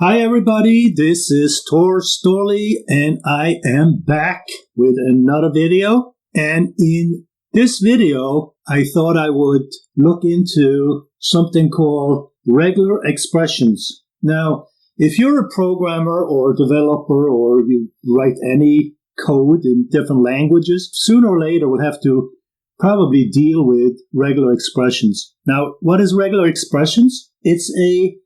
Hi everybody, this is Tor Storley and I am back with another video. And in this video, I thought I would look into something called regular expressions. Now, if you're a programmer or a developer or you write any code in different languages, sooner or later we'll have to probably deal with regular expressions. Now, what is regular expressions? It's a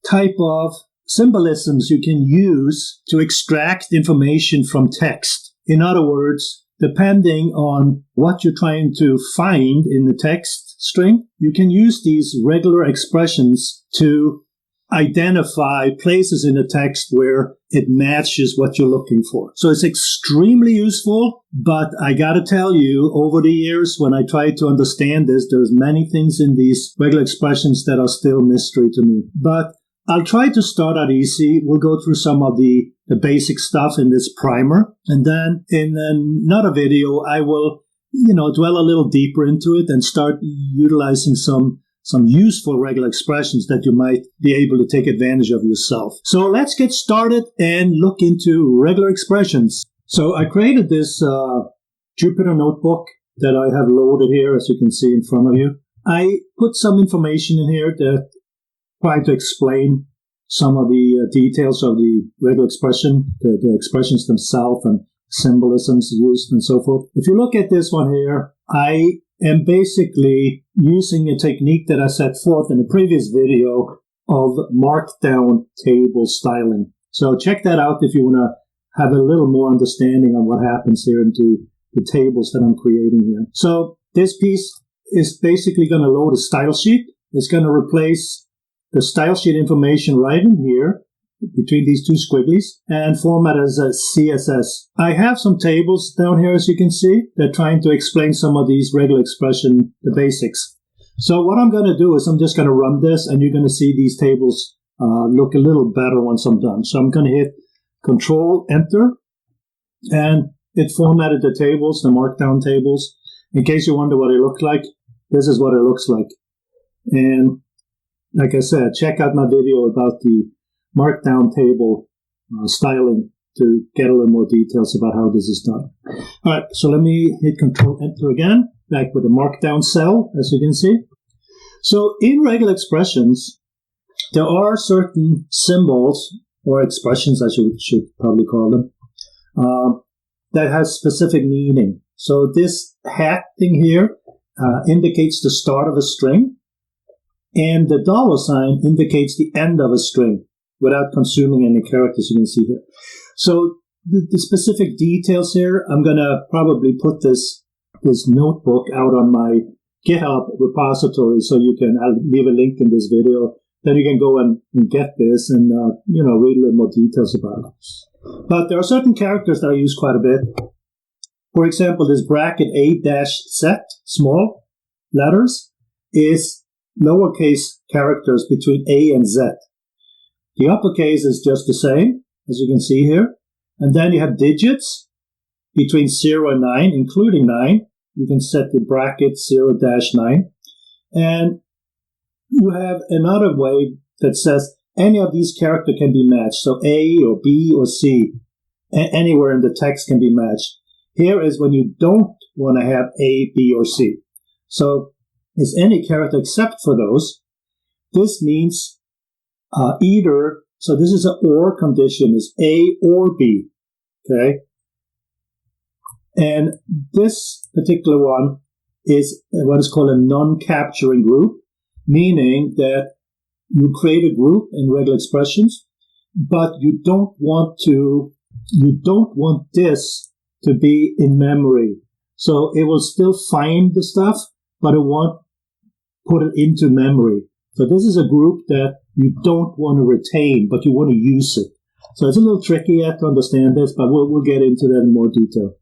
type of symbolisms you can use to extract information from text. In other words, depending on what you're trying to find in the text string, you can use these regular expressions to identify places in the text where it matches what you're looking for. So it's extremely useful, but I gotta tell you, over the years when I tried to understand this, there's many things in these regular expressions that are still mystery to me. But I'll try to start out easy. We'll go through some of the basic stuff in this primer. And then in another video, I will, dwell a little deeper into it and start utilizing some useful regular expressions that you might be able to take advantage of yourself. So let's get started and look into regular expressions. So I created this Jupyter notebook that I have loaded here, as you can see in front of you. I put some information in here that try to explain some of the details of the regular expression, the expressions themselves and symbolisms used and so forth. If you look at this one here, I am basically using a technique that I set forth in the previous video of markdown table styling. So check that out if you want to have a little more understanding on what happens here into the tables that I'm creating here. So this piece is basically going to load a style sheet. It's going to replace the style sheet information right in here between these two squigglies and format as a CSS. I have some tables down here, as you can see. They're trying to explain some of these regular expression, the basics. So what I'm going to do is I'm just going to run this, and you're going to see these tables look a little better once I'm done. So I'm going to hit Control Enter, and it formatted the tables, the markdown tables. In case you wonder what it looked like, this is what it looks like. And like I said, check out my video about the markdown table styling to get a little more details about how this is done. All right, so let me hit Control Enter again, back with the markdown cell, as you can see. So in regular expressions, there are certain symbols or expressions, I should probably call them, that has specific meaning. So this hat thing here indicates the start of a string. And the $sign indicates the end of a string without consuming any characters, you can see here. So the specific details here, I'm going to probably put this notebook out on my GitHub repository, so I'll leave a link in this video. Then you can go and get this and, read a little more details about it. But there are certain characters that I use quite a bit. For example, this bracket A-Z, small letters, is lowercase characters between A and Z. The uppercase is just the same, as you can see here. And then you have digits between 0 and 9, including 9. You can set the bracket 0-9. And you have another way that says any of these characters can be matched. So A or B or C, anywhere in the text can be matched. Here is when you don't want to have A, B, or C. So is any character except for those. This means either, so this is an OR condition, is A or B, okay? And this particular one is what is called a non-capturing group, meaning that you create a group in regular expressions, but you don't want this to be in memory. So it will still find the stuff, but it won't put it into memory. So this is a group that you don't want to retain, but you want to use it. So it's a little tricky yet to understand this, but we'll get into that in more detail.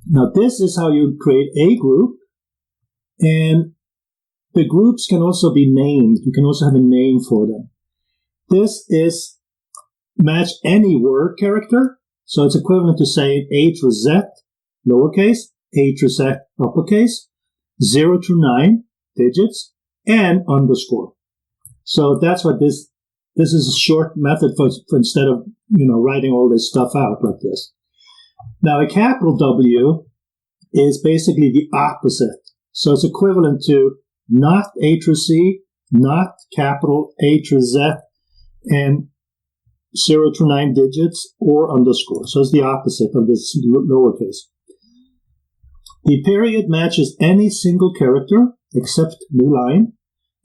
Now this is how you create a group, and the groups can also be named. You can also have a name for them. This is match any word character. So it's equivalent to saying A through Z, lowercase, A through Z, uppercase, 0 through 9, digits, and underscore. So that's what this This is a short method for instead of, writing all this stuff out like this. Now, a capital W is basically the opposite. So it's equivalent to not A through C, not capital A through Z, and 0 through 9 digits or underscore. So it's the opposite of this lowercase. The period matches any single character except new line,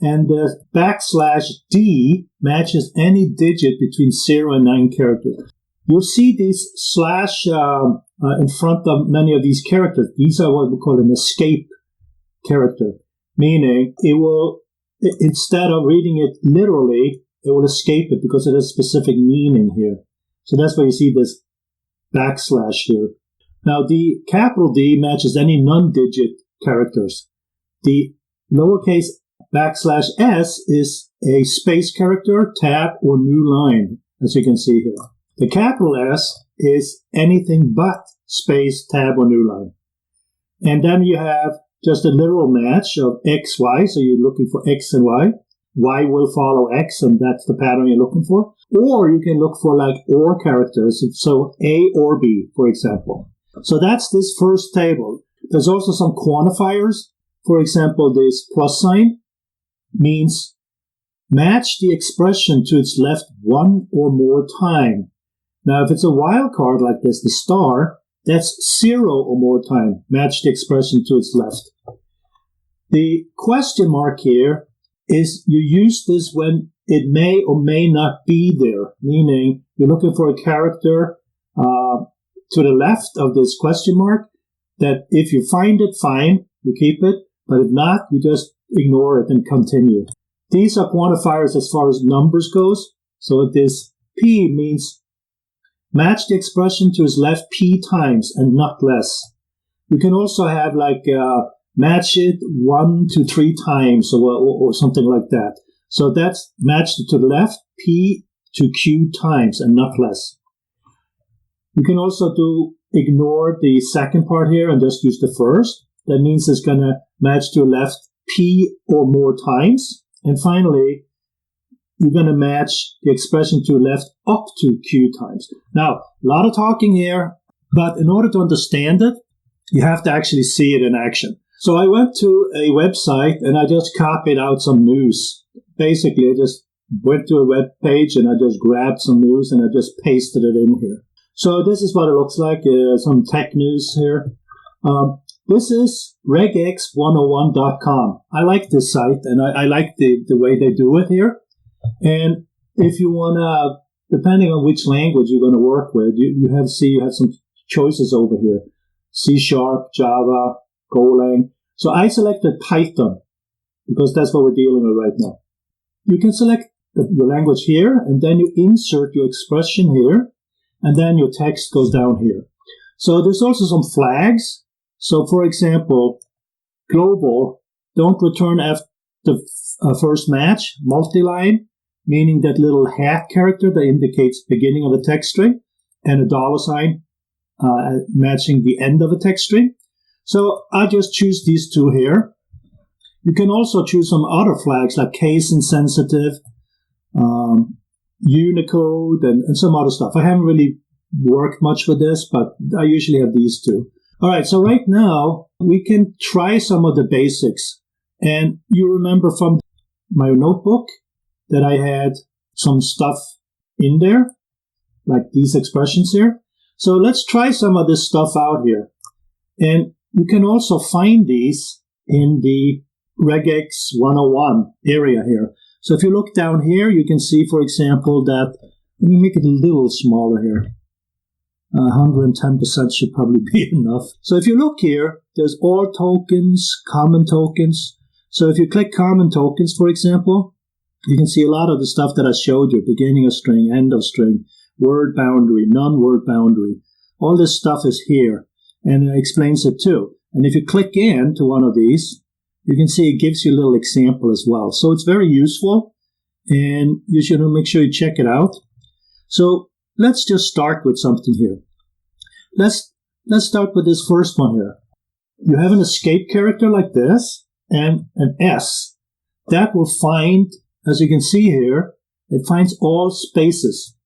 and the \D matches any digit between 0 and 9 characters. You'll see these slash in front of many of these characters. These are what we call an escape character, meaning it will, instead of reading it literally, it will escape it because it has specific meaning here. So that's why you see this \. Here. Now, the capital D matches any non-digit characters. The lowercase \S is a space character, tab, or new line, as you can see here. The capital S is anything but space, tab, or new line. And then you have just a literal match of X, Y, so you're looking for X and Y. Y will follow X, and that's the pattern you're looking for. Or you can look for like OR characters, so A or B, for example. So that's this first table. There's also some quantifiers. For example, this plus sign means match the expression to its left one or more time. Now, if it's a wildcard like this, the star, that's 0 or more time. Match the expression to its left. The question mark here is you use this when it may or may not be there, meaning you're looking for a character to the left of this question mark, that if you find it, fine, you keep it, but if not, you just ignore it and continue. These are quantifiers as far as numbers goes. So this P means match the expression to its left P times and not less. You can also have like match it 1 to 3 times or something like that. So that's matched to the left P to Q times and not less. You can also ignore the second part here and just use the first. That means it's going to match to the left P or more times. And finally, you're going to match the expression to the left up to Q times. Now, a lot of talking here, but in order to understand it, you have to actually see it in action. So I went to a website and I just copied out some news. Basically, I just went to a web page and I just grabbed some news and I just pasted it in here. So this is what it looks like, some tech news here. This is Regex101.com. I like this site, and I like the way they do it here. And if you want to, depending on which language you're going to work with, you have some choices over here. C#, Java, Golang. So I selected Python, because that's what we're dealing with right now. You can select the language here, and then you insert your expression here, and then your text goes down here. So there's also some flags. So, for example, global, don't return after the first match, multi-line, meaning that little hat character that indicates beginning of a text string, and a $sign matching the end of a text string. So I just choose these two here. You can also choose some other flags like case insensitive, Unicode, and some other stuff. I haven't really worked much with this, but I usually have these two. All right, so right now, we can try some of the basics. And you remember from my notebook that I had some stuff in there, like these expressions here. So let's try some of this stuff out here. And you can also find these in the Regex 101 area here. So if you look down here, you can see, for example, that, let me make it a little smaller here. 110% should probably be enough. So if you look here, there's all tokens, common tokens. So if you click common tokens, for example, you can see a lot of the stuff that I showed you, beginning of string, end of string, word boundary, non-word boundary. All this stuff is here, and it explains it too. And if you click into one of these, you can see it gives you a little example as well. So it's very useful, and you should make sure you check it out. So let's just start with something here. Let's start with this first one here. You have an escape character like this, and an S. That will find, as you can see here, it finds all spaces.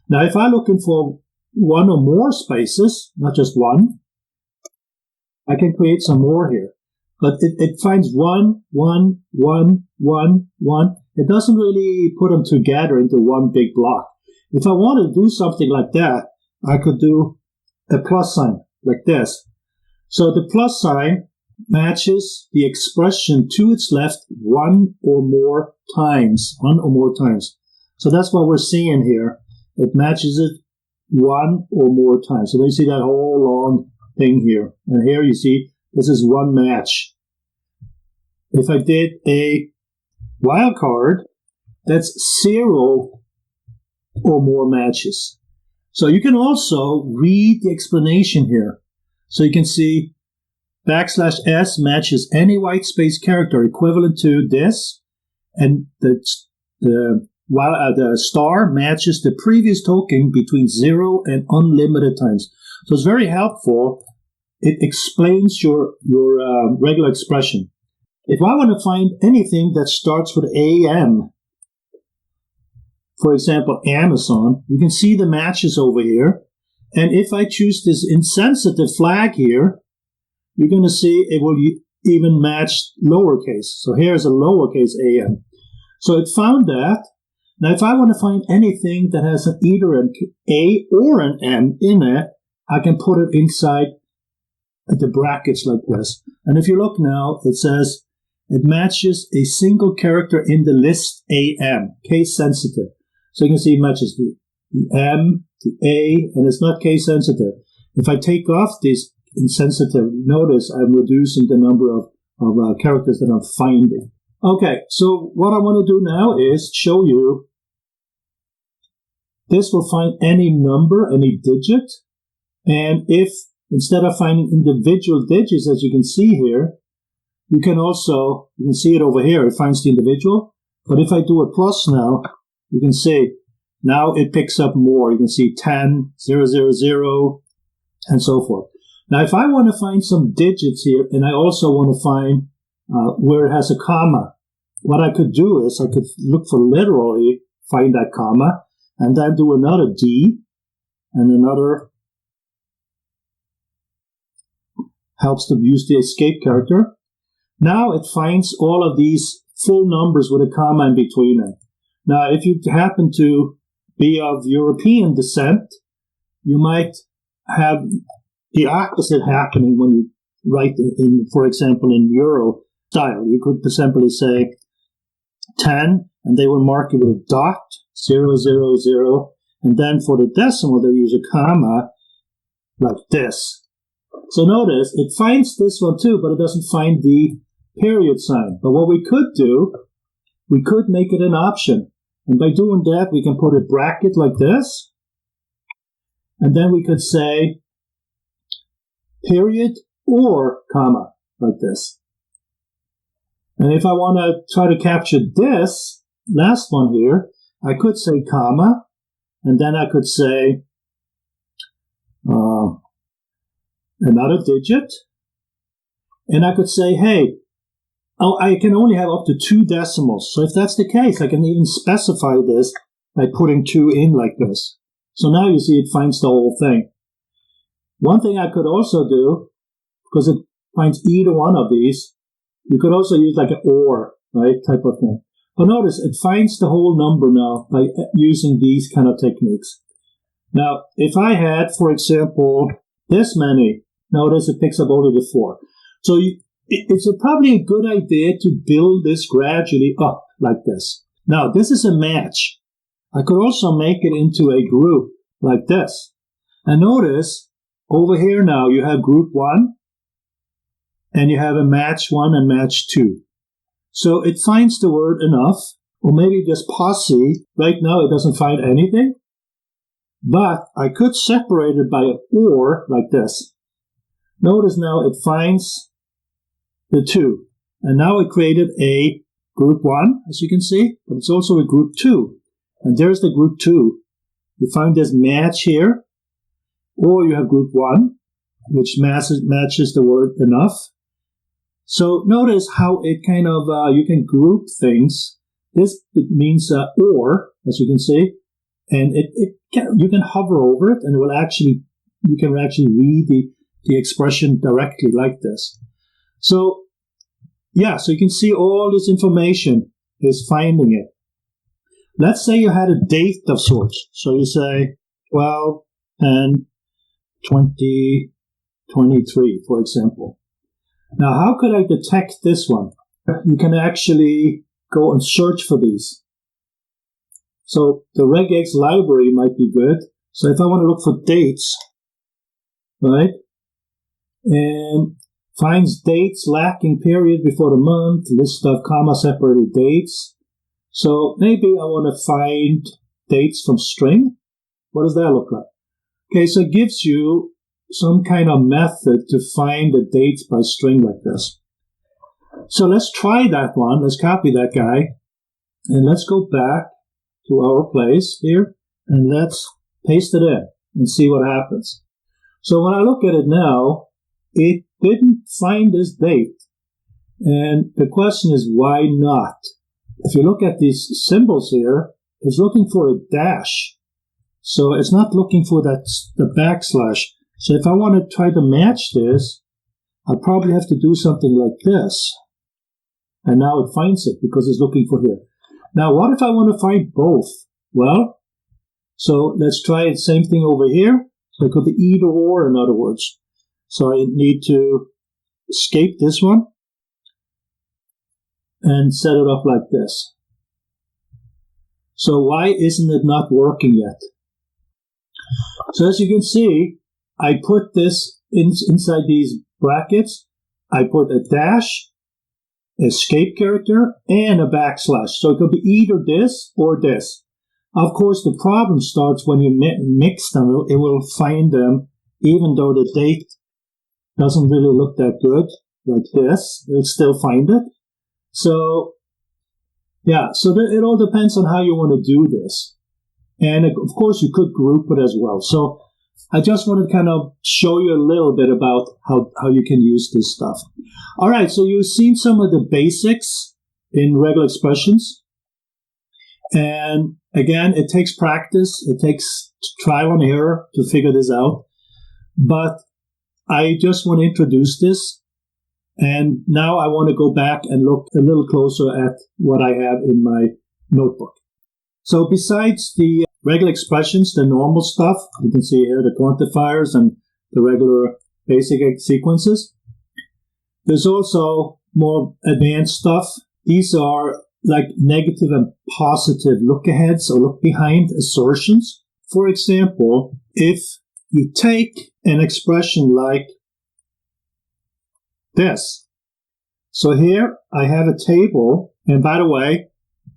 Now, if I'm looking for one or more spaces, not just one, I can create some more here. But it finds one. It doesn't really put them together into one big block. If I want to do something like that, I could do a plus sign like this. So the plus sign matches the expression to its left one or more times. So that's what we're seeing here. It matches it one or more times. So you see that whole long thing here. And here you see this is one match. If I did a wildcard, that's 0 or more matches. So you can also read the explanation here. So you can see \s matches any white space character equivalent to this, and the star matches the previous token between 0 and unlimited times. So it's very helpful. It explains your regular expression. If I want to find anything that starts with AM, for example, Amazon, you can see the matches over here. And if I choose this insensitive flag here, you're going to see it will even match lowercase. So here's a lowercase AM. So it found that. Now, if I want to find anything that has either an A or an M in it, I can put it inside the brackets like this. And if you look now, it says it matches a single character in the list AM, case sensitive. So you can see it matches the M, the A, and it's not case sensitive. If I take off this insensitive, notice I'm reducing the number of characters that I'm finding. Okay, so what I want to do now is show you this will find any number, any digit, and if instead of finding individual digits, as you can see here, you can see it over here, it finds the individual, but if I do a plus now, you can see now it picks up more. You can see 10, 0, 0, 0, and so forth. Now, if I want to find some digits here, and I also want to find where it has a comma, what I could do is I could look for literally, find that comma, and then do another D, and another helps to use the escape character. Now it finds all of these full numbers with a comma in between them. Now, if you happen to be of European descent, you might have the opposite happening when you write in, for example, in Euro style. You could simply say 10, and they will mark it with a dot, 0, 0, 0, and then for the decimal, they'll use a comma like this. So notice, it finds this one too, but it doesn't find the period sign. But what we could do, we could make it an option. And by doing that, we can put a bracket like this. And then we could say period or comma like this. And if I want to try to capture this last one here, I could say comma, and then I could say another digit, and I could say, hey, I can only have up to 2 decimals. So if that's the case, I can even specify this by putting 2 in like this. So now you see it finds the whole thing. One thing I could also do, because it finds either one of these, you could also use like an OR, right, type of thing. But notice, it finds the whole number now by using these kind of techniques. Now, if I had, for example, this many, notice it picks up only the 4. So it's probably a good idea to build this gradually up like this. Now, this is a match. I could also make it into a group like this. And notice, over here now, you have group 1, and you have a match 1 and match 2. So it finds the word enough, or maybe just posse. Right now, it doesn't find anything. But I could separate it by an OR like this. Notice now it finds the 2. And now it created a group 1, as you can see, but it's also a group 2. And there's the group 2. You find this match here, or you have group 1, which matches the word enough. So notice how it kind of, you can group things This it means or, as you can see, and you can hover over it, and it will you can actually read the expression directly like this. So yeah, so you can see all this information is finding it. Let's say you had a date of sorts. So you say 12/10/2023, for example. Now, how could I detect this one? You can actually go and search for these. So the regex library might be good. So if I want to look for dates, right, and finds dates lacking period before the month, list of comma-separated dates. So maybe I want to find dates from string. What does that look like? Okay, so it gives you some kind of method to find the dates by string like this. So let's try that one. Let's copy that guy. And let's go back to our place here. And let's paste it in and see what happens. So when I look at it now, it didn't find this date. And the question is, why not? If you look at these symbols here, it's looking for a dash. So it's not looking for the backslash. So if I want to try to match this, I'll probably have to do something like this. And now it finds it because it's looking for here. Now, what if I want to find both? Well, so let's try the same thing over here. So it could be either or, in other words. So I need to escape this one and set it up like this. So why isn't it not working yet? So as you can see, I put this inside these brackets. I put a dash, escape character, and a backslash. So it could be either this or this. Of course, the problem starts when you mix them. It will find them, even though the date doesn't really look that good, like this. It'll still find it. So, yeah, so it all depends on how you want to do this. And, of course, you could group it as well. So I just want to kind of show you a little bit about how you can use this stuff. All right, so you've seen some of the basics in regular expressions. And, again, it takes practice. It takes trial and error to figure this out. But I just want to introduce this. And now I want to go back and look a little closer at what I have in my notebook. So besides the regular expressions, the normal stuff, you can see here the quantifiers and the regular basic sequences. There's also more advanced stuff. These are like negative and positive look-aheads or look-behind assertions. For example, if you take an expression like this. So here I have a table, and by the way,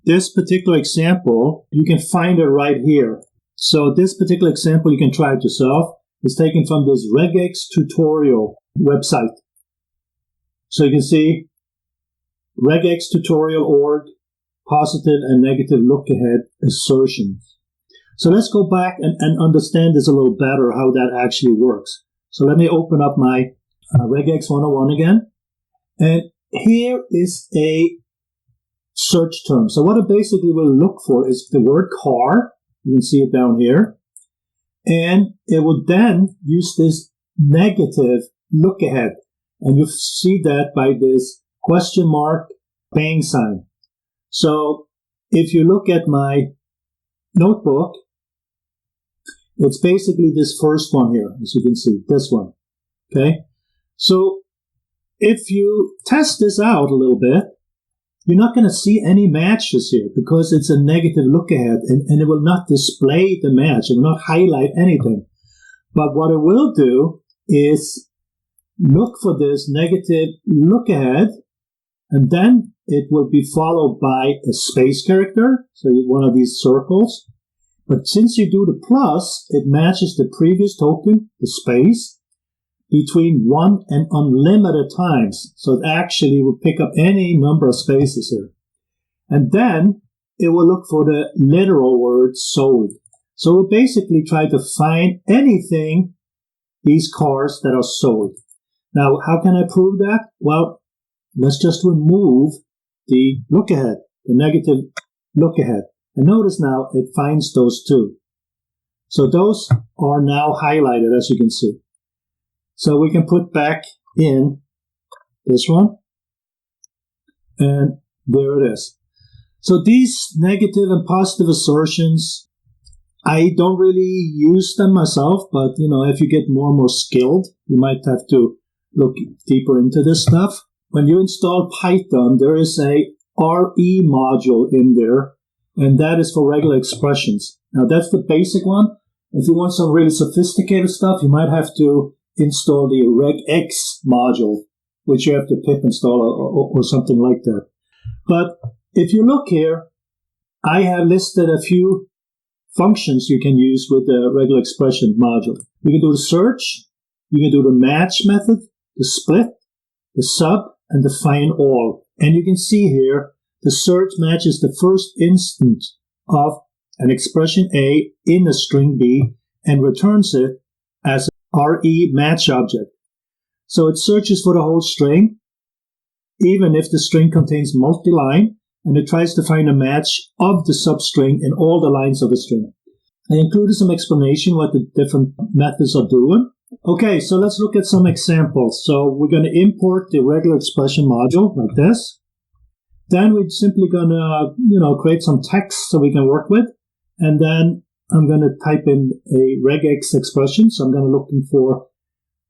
this particular example, you can find it right here. So this particular example, you can try it yourself. It's taken from this Regex tutorial website. So you can see Regex tutorial.org, positive and negative look-ahead assertions. So let's go back and understand this a little better, how that actually works. So let me open up my Regex 101 again. And here is a search term. So what it basically will look for is the word car. You can see it down here. And it will then use this negative look ahead. And you see that by this question mark bang sign. So if you look at my notebook, it's basically this first one here, as you can see, this one. Okay? So if you test this out a little bit, you're not going to see any matches here because it's a negative look ahead and it will not display the match. It will not highlight anything. But what it will do is look for this negative look ahead, and then it will be followed by a space character, so one of these circles. But since you do the plus, it matches the previous token, the space, between 1 and unlimited times. So it actually will pick up any number of spaces here. And then it will look for the literal word sold. So we'll basically try to find anything, these cars that are sold. Now, how can I prove that? Well, let's just remove the look ahead, the negative look ahead. And notice now it finds those two. So those are now highlighted, as you can see. So we can put back in this one, and there it is. So these negative and positive assertions, I don't really use them myself, but if you get more and more skilled, you might have to look deeper into this stuff. When you install Python, there is a RE module in there, and that is for regular expressions. Now that's the basic one. If you want some really sophisticated stuff, you might have to install the Regexes module, which you have to pip install or something like that. But if you look here, I have listed a few functions you can use with the regular expression module. You can do the search, you can do the match method, the split, the sub, and the find all. And you can see here, the search matches the first instance of an expression A in a string B and returns it as a RE match object. So it searches for the whole string, even if the string contains multi-line, and it tries to find a match of the substring in all the lines of the string. I included some explanation what the different methods are doing. Okay, so let's look at some examples. So we're going to import the regular expression module like this. Then we're simply going to, create some text so we can work with. And then I'm going to type in a regex expression. So I'm going to looking for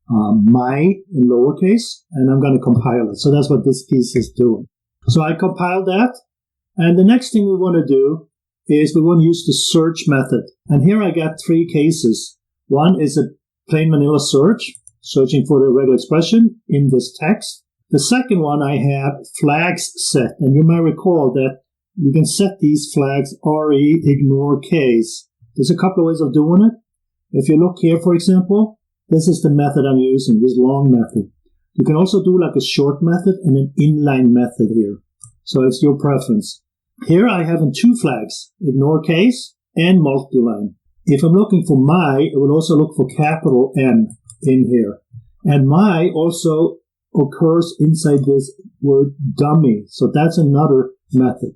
my in lowercase, and I'm going to compile it. So that's what this piece is doing. So I compiled that. And the next thing we want to do is we want to use the search method. And here I got three cases. One is a plain vanilla search, searching for the regular expression in this text. The second one I have flags set. And you might recall that you can set these flags RE, ignore case. There's a couple of ways of doing it. If you look here, for example, this is the method I'm using, this long method. You can also do like a short method and an inline method here. So it's your preference. Here I have two flags, ignore case and multi-line. If I'm looking for my, it will also look for capital M in here. And my also occurs inside this word dummy. So that's another method.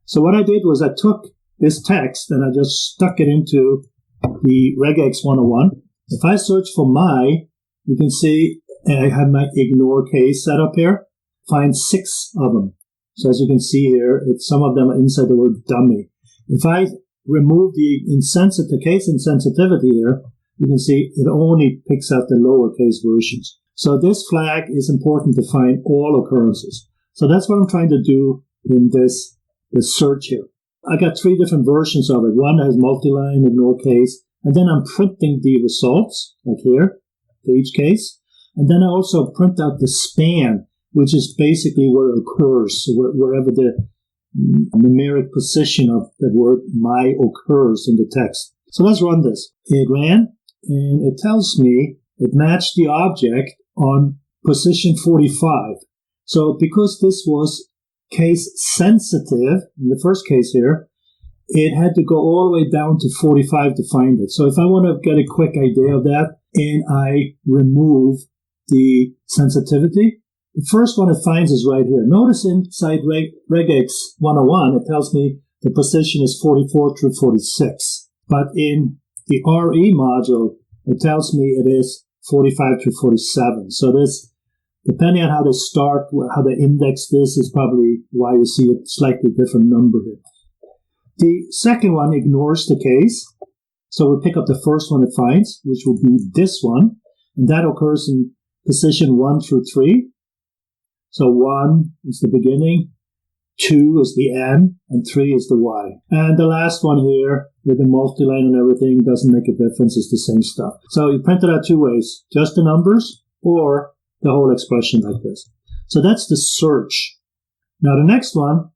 So what I did was I took this text and I just stuck it into the regex 101. If I search for my, you can see I have my ignore case set up here. Find 6 of them. So as you can see here, some of them are inside the word dummy. If I remove the case insensitivity here, you can see it only picks out the lowercase versions. So this flag is important to find all occurrences. So that's what I'm trying to do in this search here. I got 3 different versions of it. One has multi-line, ignore case, and then I'm printing the results, like here, for each case. And then I also print out the span, which is basically where it occurs, so wherever the numeric position of the word my occurs in the text. So let's run this. It ran, and it tells me it matched the object on position 45. So because this was case sensitive, in the first case here, it had to go all the way down to 45 to find it. So if I want to get a quick idea of that, and I remove the sensitivity, the first one it finds is right here. Notice inside regex 101, it tells me the position is 44 through 46. But in the RE module, it tells me it is 45 through 47. So this, depending on how they start, how they index this, is probably why you see a slightly different number here. The second one ignores the case. So we pick up the first one it finds, which will be this one. And that occurs in position 1 through 3. So 1 is the beginning, 2 is the N, and 3 is the Y. And the last one here, with the multi-line and everything, doesn't make a difference. It's the same stuff. So you print it out 2 ways, just the numbers or the whole expression like this. So that's the search. Now the next one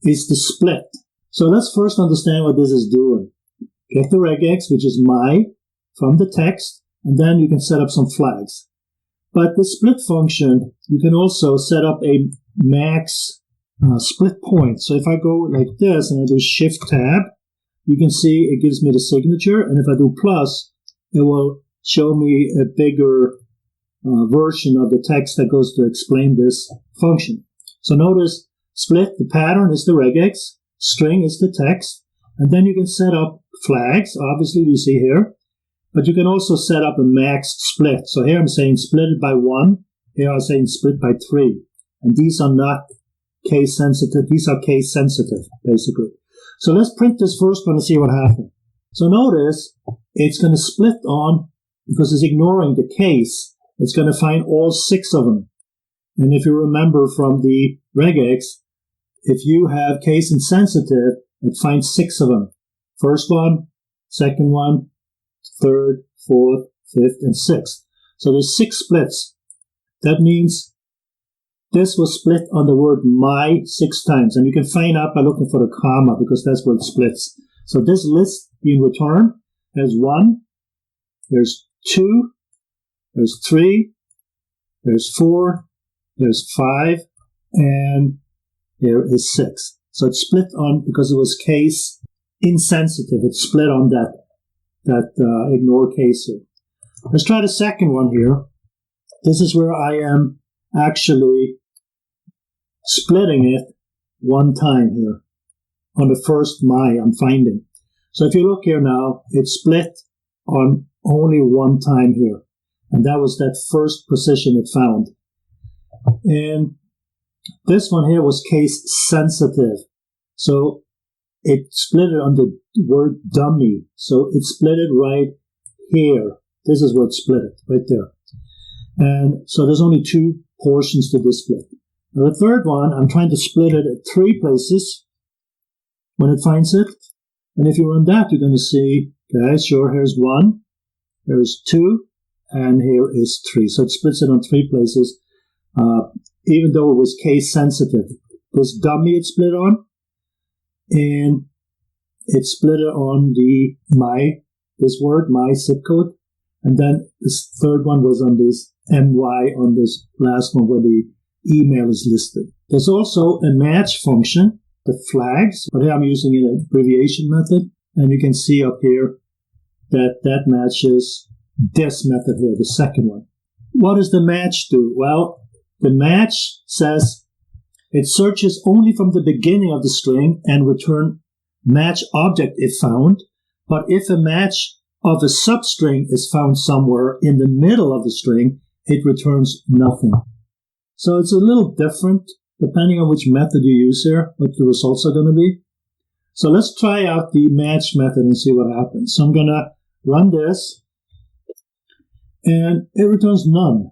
is the split. So let's first understand what this is doing. Get the regex, which is my, from the text, and then you can set up some flags. But the split function, you can also set up a max split point. So if I go like this and I do Shift Tab, you can see it gives me the signature. And if I do plus, it will show me a bigger version of the text that goes to explain this function. So notice split, the pattern is the regex. string is the text. And then you can set up flags, obviously you see here. But you can also set up a max split. So here I'm saying split it by 1. Here I'm saying split by 3. And these are not case sensitive. These are case sensitive, basically. So let's print this first one and see what happens. So notice it's going to split on, because it's ignoring the case, it's going to find all 6 of them. And if you remember from the regex, if you have case insensitive, it finds 6 of them. First one, second one, third, fourth, fifth, and sixth. So there's 6 splits. That means this was split on the word my 6 times. And you can find out by looking for the comma, because that's where it splits. So this list being returned, there's 1, there's 2, there's 3, there's 4, there's 5, and here is 6. So it's split on, because it was case insensitive. It's split on that ignore case here. Let's try the second one here. This is where I am actually splitting it 1 time here on the first my I'm finding. So if you look here now, it's split on only 1 time here. And that was that first position it found. And this one here was case sensitive. So it split it on the word dummy. So it split it right here. This is where it split it, right there. And so there's only 2 portions to this split. Now the third one, I'm trying to split it at 3 places when it finds it. And if you run that, you're going to see, okay, sure, here's 1, here's 2, and here is 3. So it splits it on 3 places, even though it was case sensitive. This dummy it split on, and it split it on the this word, my zip code. And then this third one was on this my on this last one where the email is listed. There's also a match function, the flags, but here I'm using an abbreviation method. And you can see up here that matches this method here, the second one. What does the match do? Well, the match says it searches only from the beginning of the string and return match object if found. But if a match of a substring is found somewhere in the middle of the string, it returns nothing. So it's a little different depending on which method you use here, what the results are going to be. So let's try out the match method and see what happens. So I'm going to run this, and it returns none.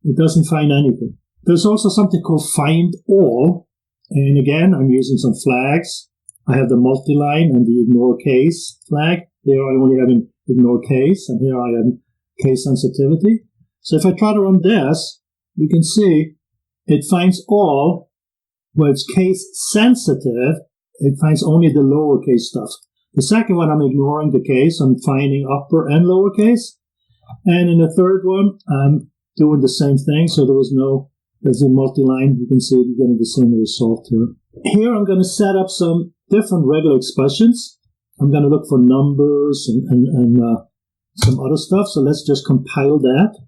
It doesn't find anything. There's also something called find all, and again, I'm using some flags. I have the multi-line and the ignore case flag. Here I only have an ignore case, and here I have case sensitivity. So if I try to run this, you can see it finds all, where it's case sensitive, it finds only the lowercase stuff. The second one, I'm ignoring the case. I'm finding upper and lowercase. And in the third one, I'm doing the same thing. So there's a multi-line. You can see you're getting the same result here. Here I'm going to set up some different regular expressions. I'm going to look for numbers and some other stuff. So let's just compile that.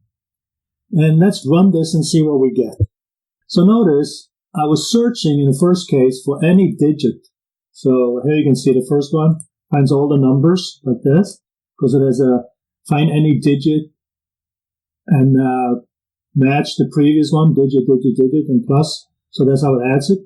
And let's run this and see what we get. So notice I was searching in the first case for any digit. So here you can see the first one finds all the numbers like this, because it has a find any digit and match the previous one, digit, and plus. So that's how it adds it.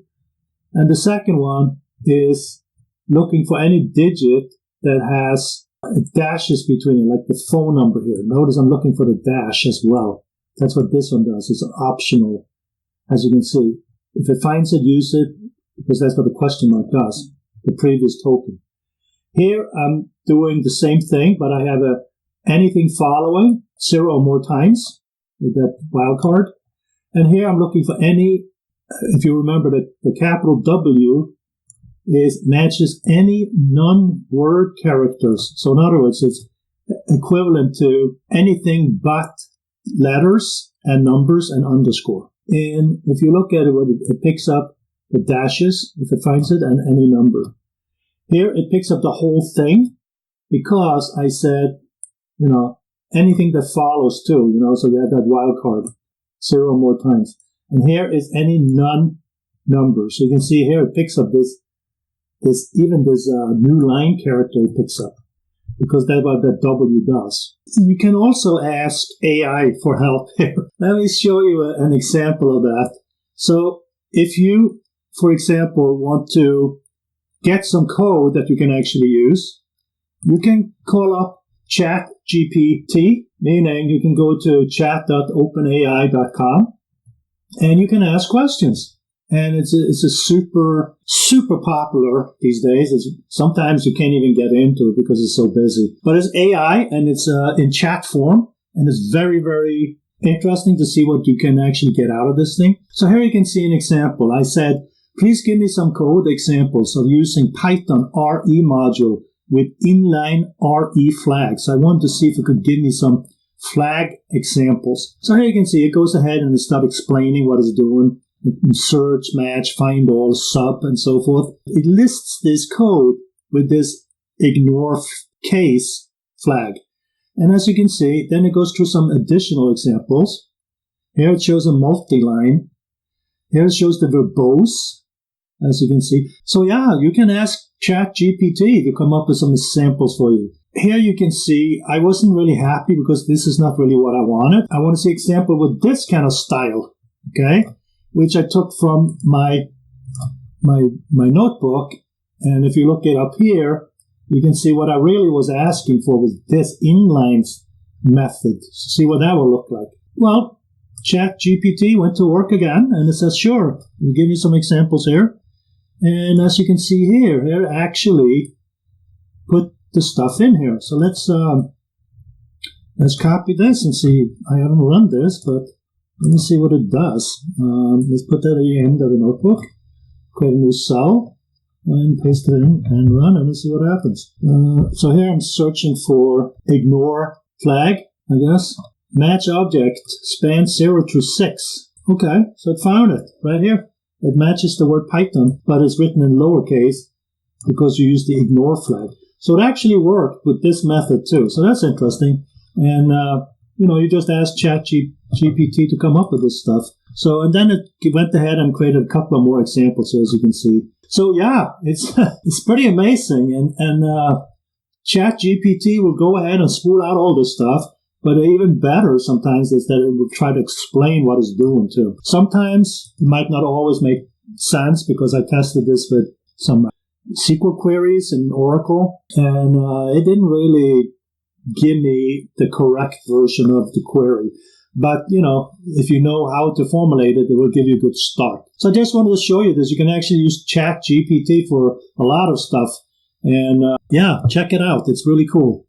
And the second one is looking for any digit that has dashes between it, like the phone number here. Notice I'm looking for the dash as well. That's what this one does. It's optional, as you can see. If it finds it, use it, because that's what the question mark does, the previous token. Here I'm doing the same thing, but I have anything following 0 or more times with that wildcard. And here I'm looking for any, if you remember that the capital W matches any non-word characters. So in other words, it's equivalent to anything but letters and numbers and underscore. And if you look at it, it picks up the dashes, if it finds it, and any number. Here it picks up the whole thing, because I said, anything that follows too, so you have that wildcard 0 or more times. And here is any non-number. So you can see here it picks up this this new line character it picks up, because that's what that W does. You can also ask AI for help here. Let me show you an example of that. So if you, for example, want to get some code that you can actually use, you can call up ChatGPT, meaning you can go to chat.openai.com and you can ask questions. And it's a super, super popular these days. Sometimes you can't even get into it because it's so busy. But it's AI, and it's in chat form, and it's very, very interesting to see what you can actually get out of this thing. So here you can see an example. I said, please give me some code examples of using Python RE module with inline RE flags. I wanted to see if it could give me some flag examples. So here you can see it goes ahead and it starts explaining what it's doing. Search, match, find all, sub, and so forth. It lists this code with this ignore case flag. And as you can see, then it goes through some additional examples. Here it shows a multi-line. Here it shows the verbose, as you can see. So yeah, you can ask ChatGPT to come up with some samples for you. Here you can see I wasn't really happy because this is not really what I wanted. I want to see example with this kind of style, okay? Which I took from my notebook. And if you look it up here, you can see what I really was asking for was this inline method. See what that will look like. Well, ChatGPT went to work again, and it says, sure, we'll give you some examples here. And as you can see here, it actually put the stuff in here. So let's copy this and see. I haven't run this, but let me see what it does. Let's put that at the end of the notebook, create a new cell, and paste it in and run it and see what happens. So here I'm searching for ignore flag, I guess. Match object span 0 through 6. Okay, so it found it right here. It matches the word Python, but it's written in lowercase because you use the ignore flag. So it actually worked with this method too. So that's interesting. And you just ask ChatGPT to come up with this stuff. So, and then it went ahead and created a couple of more examples here, as you can see. So yeah, it's it's pretty amazing. And ChatGPT will go ahead and spool out all this stuff. But even better sometimes is that it will try to explain what it's doing too. Sometimes it might not always make sense because I tested this with some SQL queries in Oracle, and it didn't really give me the correct version of the query. But, if you know how to formulate it, it will give you a good start. So I just wanted to show you this. You can actually use ChatGPT for a lot of stuff. And check it out. It's really cool.